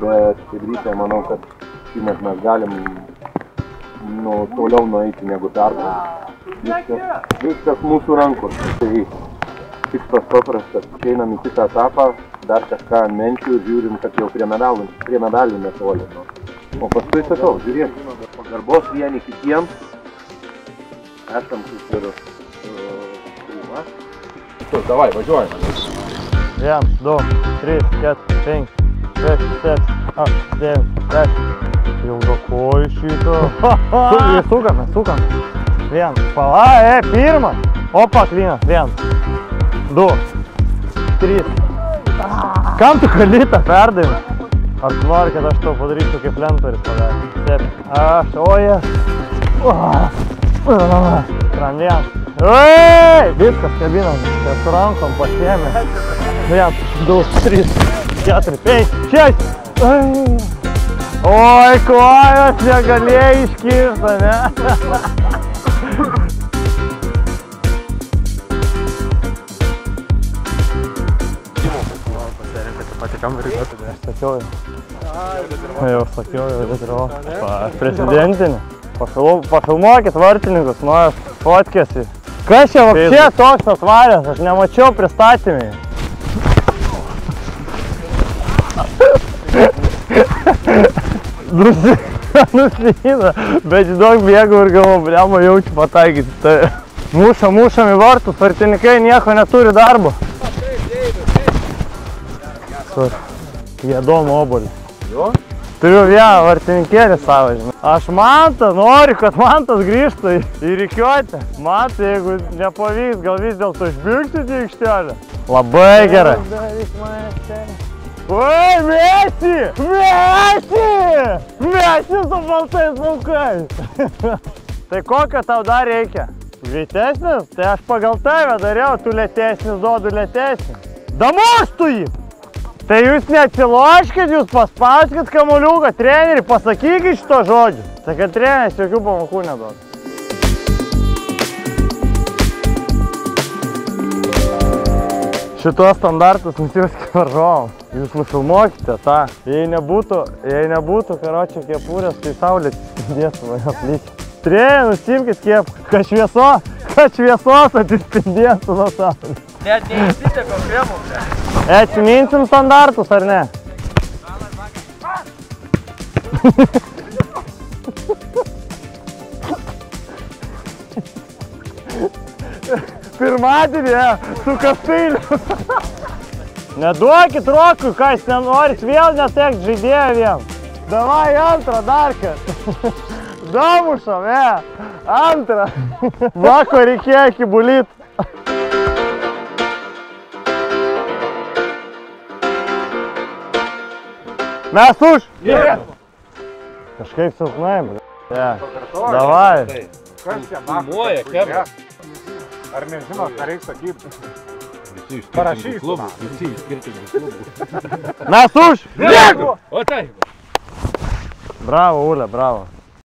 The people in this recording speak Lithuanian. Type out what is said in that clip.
bet Chebrytė, manau, kad šįmet mes galim toliau nueiti negu pernai. Viskas mūsų rankos. Tai tikslas paprastas. Einam į kitą etapą, dar kažką ant menčių ir žiūrim, kad jau prie medalių netoli. O paskui sakau, žiūrėk, pagarbos vieni kitiems. Esam kaip ir šeima. Davai, važiuojame. 1, 2, 3, 4, 5, 6, 7, 8, 9, 10. Ilgo kojų šito. Sukame. 1, pala, pirmą. Opa, klina. 1, 2, 3. Kam tu kali tą perdavimą? Ar tu nori, kad aš tau padaryčiau kaip Lentoris padarė? Aš, oje. Randien. Viskas kabinam. Čia su rankom pasiėmė. 1, 2, 3, 4, 5, 6. Oi, kojos negalėjai iškirti, ne? Pasirinkate patį kambarį, bet aš sakiau jau. Prezidentinį. Pafilmuokit vartininkus, nuojas fotkėsi. Kas čia vapšė toks atvaręs, aš nemačiau pristatymai. Nuslyna, bet žinok bėgau ir galvo, bliamo jaučiu pataikyti. Mušam į vartus, vartininkai nieko neturi darbo. Jėdom obolį. Turiu vieną vartininkėlį savo, žinai. Aš Mantą noriu, kad Mantas grįžtų į rikiuotę. Mantai, jeigu nepavyks, gal vis dėlto išbėgsit į aikštelę. Labai gerai. Oi, Messi! Messi su baltais plaukais! Tai kokio tau dar reikia? Greitesnis? Tai aš pagal tave dariau, tu lėtesnis, duodu lėtesnį. Damuštų jį! Tai jūs neatsiloškit, jūs paspauskit kamuoliuką, treneri, pasakykit šito žodžiu. Tai kad treneris jokių pamokų neduoda. Šitos standartus nusiųskit varžovam. Jūs nufilmuokite tą. Jei nebūtų karočią kepurės, tai saulė atsispindėtų mane aplykį. Treneri, nusimkit kepką, kad šviesos atsispindėtų nuo saulės. Net neįsiteko kremų. Atsiminsim standartus, ar ne? Pirmadienį, su kastailiu. Neduokit Rokui, ką jis nenorit, vėl netekt žaidėjo vien. Davai antrą dar kartą. Damušam, antrą. Vako reikėjo kibulyt. Mes už! Kažkaip silpnai, davai. Kas čia filmuoja, Kebra? Ar nežinot, ką reikia sakyti? Visi iš skirtingų klubų. Mes už! O tai! Bravo, Ule, bravo.